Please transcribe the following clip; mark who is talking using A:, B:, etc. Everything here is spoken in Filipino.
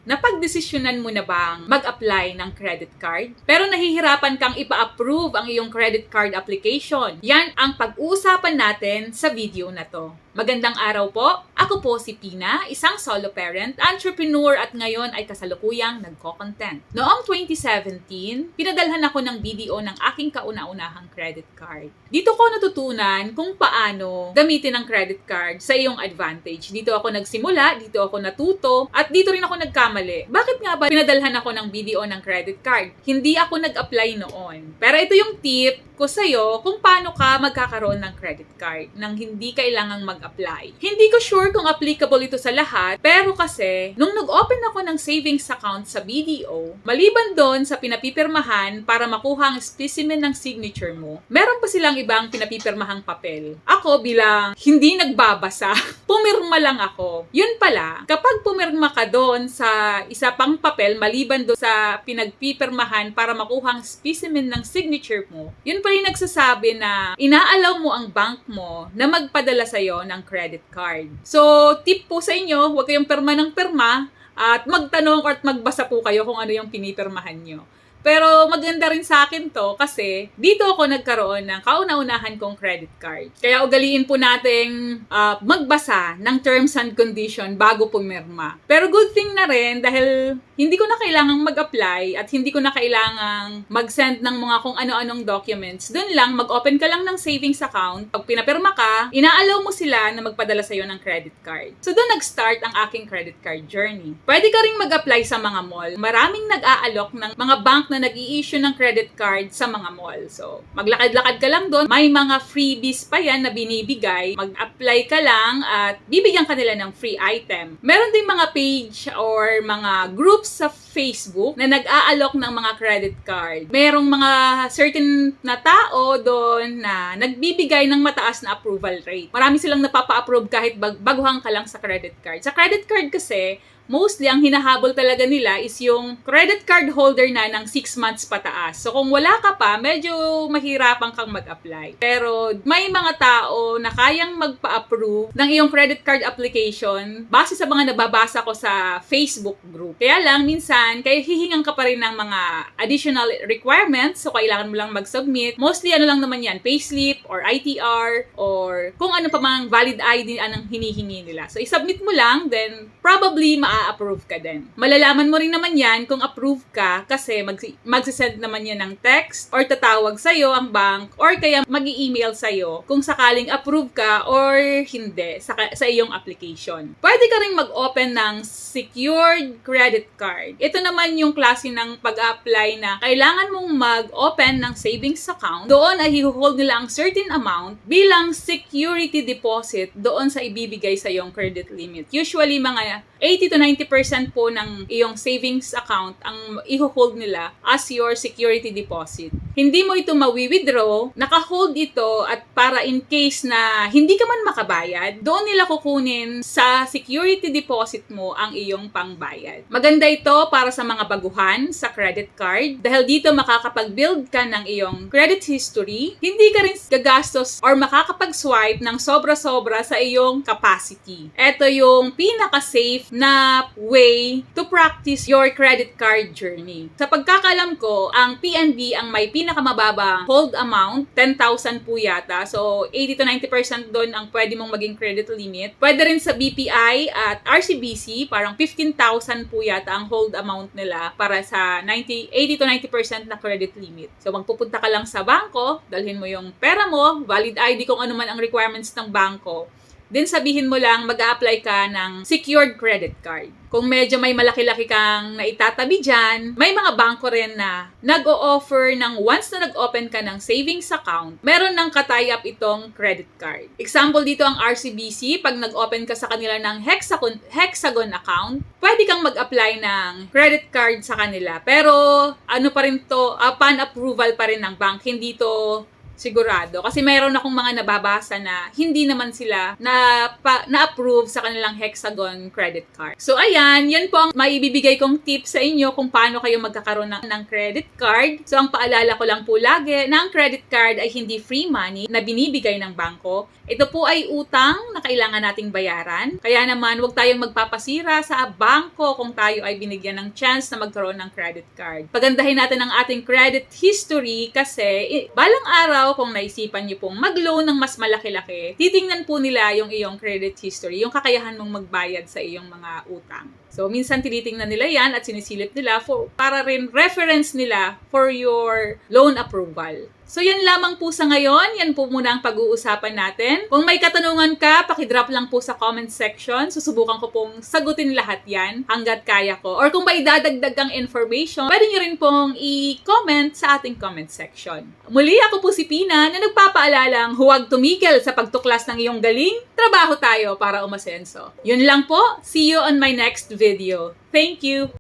A: Napagdesisyonan mo na bang mag-apply ng credit card? Pero nahihirapan kang ipa-approve ang iyong credit card application. Yan ang pag-uusapan natin sa video na to. Magandang araw po. Ako po si Pina, isang solo parent, entrepreneur at ngayon ay kasalukuyang nagko-content. Noong 2017, pinadalhan ako ng BDO ng aking kauna-unahang credit card. Dito ko natutunan kung paano gamitin ang credit card sa iyong advantage. Dito ako nagsimula, dito ako natuto, at dito rin ako nagkamali. Bakit nga ba pinadalhan ako ng BDO ng credit card? Hindi ako nag-apply noon. Pero ito yung tip ko sa'yo kung paano ka magkakaroon ng credit card nang hindi kailangang mag-apply. Hindi ko sure kung applicable ito sa lahat, pero kasi nung nag-open ako ng savings account sa BDO, maliban doon sa pinapipirmahan para makuha ang specimen ng signature mo, meron pa silang ibang pinapipirmahang papel. Ako bilang hindi nagbabasa, pumirma lang ako. Yun pala, kapag pumirma ka doon sa isa pang papel maliban doon sa pinagpipirmahan para makuha ang specimen ng signature mo, yun pa rin nagsasabi na inaalaw mo ang bank mo na magpadala sa'yo ng credit card. So, tip po sa inyo, huwag kayong pirma ng pirma at magtanong at magbasa po kayo kung ano yung pinipirmahan nyo. Pero maganda rin sa akin to kasi dito ako nagkaroon ng kauna-unahan kong credit card. Kaya ugaliin po nating magbasa ng terms and condition bago pumirma. Pero good thing na rin dahil hindi ko na kailangang mag-apply at hindi ko na kailangang mag-send ng mga kung ano-anong documents. Doon lang, mag-open ka lang ng savings account. Pag pinapirma ka, inaalaw mo sila na magpadala sa'yo ng credit card. So doon nag-start ang aking credit card journey. Pwede ka rin mag-apply sa mga mall. Maraming nag-aalok ng mga bank na nag-i-issue ng credit card sa mga mall. So, maglakad-lakad ka lang doon. May mga freebies pa yan na binibigay. Mag-apply ka lang at bibigyan ka nila ng free item. Meron ding mga page or mga groups sa Facebook na nag-aalok ng mga credit card. Merong mga certain na tao doon na nagbibigay ng mataas na approval rate. Marami silang napapa-approve kahit baguhan ka lang sa credit card. Sa credit card kasi, mostly, ang hinahabol talaga nila is yung credit card holder na ng 6 months pataas. So, kung wala ka pa, medyo mahirapan kang mag-apply. Pero, may mga tao na kayang magpa-approve ng iyong credit card application base sa mga nababasa ko sa Facebook group. Kaya lang, minsan, kaya hihingan ka pa rin ng mga additional requirements. So, kailangan mo lang mag-submit. Mostly, ano lang naman yan, payslip or ITR or kung ano pa mang valid ID anong hinihingi nila. So, isubmit mo lang, then probably approve ka din. Malalaman mo rin naman yan kung approve ka kasi magsisend naman yan ng text or tatawag sa'yo ang bank or kaya mag-i-email sa'yo kung sakaling approve ka or hindi sa iyong application. Pwede ka rin mag-open ng secured credit card. Ito naman yung klase ng pag-apply na kailangan mong mag-open ng savings account. Doon ay hihold nila ang certain amount bilang security deposit doon sa ibibigay sa iyong credit limit. Usually mga 80 to 90% po ng iyong savings account ang i-hold nila as your security deposit. Hindi mo ito mawi-withdraw, naka-hold ito at para in case na hindi ka man makabayad, doon nila kukunin sa security deposit mo ang iyong pangbayad. Maganda ito para sa mga baguhan sa credit card dahil dito makakapag-build ka ng iyong credit history, hindi ka rin gagastos or makakapag-swipe ng sobra-sobra sa iyong capacity. Ito yung pinaka-safe na way to practice your credit card journey. Sa pagkakalam ko, ang PNB ang may pinakamababang hold amount, 10,000 po yata. So, 80 to 90% doon ang pwede mong maging credit limit. Pwede rin sa BPI at RCBC, parang 15,000 po yata ang hold amount nila para sa 80 to 90% na credit limit. So, magpupunta ka lang sa bangko, dalhin mo yung pera mo, valid ID kung ano man ang requirements ng bangko. Then sabihin mo lang mag-a-apply ka ng secured credit card. Kung medyo may malaki-laki kang naitatabi dyan, may mga bangko rin na nag-o-offer ng once na nag-open ka ng savings account, meron ng ka-tie-up itong credit card. Example dito ang RCBC, pag nag-open ka sa kanila ng Hexagon account, pwede kang mag-apply ng credit card sa kanila. Pero ano pa rin to, upon approval pa rin ng bank, hindi to Sigurado. Kasi mayroon akong mga nababasa na hindi naman sila na-approve sa kanilang Hexagon credit card. So, ayan, yan po ang maibibigay kong tips sa inyo kung paano kayo magkakaroon ng credit card. So, ang paalala ko lang po lagi na ang credit card ay hindi free money na binibigay ng bangko. Ito po ay utang na kailangan nating bayaran. Kaya naman, huwag tayong magpapasira sa bangko kung tayo ay binigyan ng chance na magkaroon ng credit card. Pagandahin natin ang ating credit history kasi balang araw kung naisipan niyo pong mag-loan ng mas malaki-laki, titingnan po nila yung iyong credit history, yung kakayahan mong magbayad sa iyong mga utang. So, minsan tinitingnan nila yan at sinisilip nila para rin reference nila for your loan approval. So, yan lamang po sa ngayon. Yan po muna ang pag-uusapan natin. Kung may katanungan ka, pakidrop lang po sa comment section. Susubukan ko pong sagutin lahat yan hanggat kaya ko. Or kung may dadagdag kang information, pwede nyo rin pong i-comment sa ating comment section. Muli, ako po si Pina na nagpapaalalang huwag tumigil sa pagtuklas ng iyong galing. Trabaho tayo para umasenso. Yun lang po. See you on my next video. Thank you!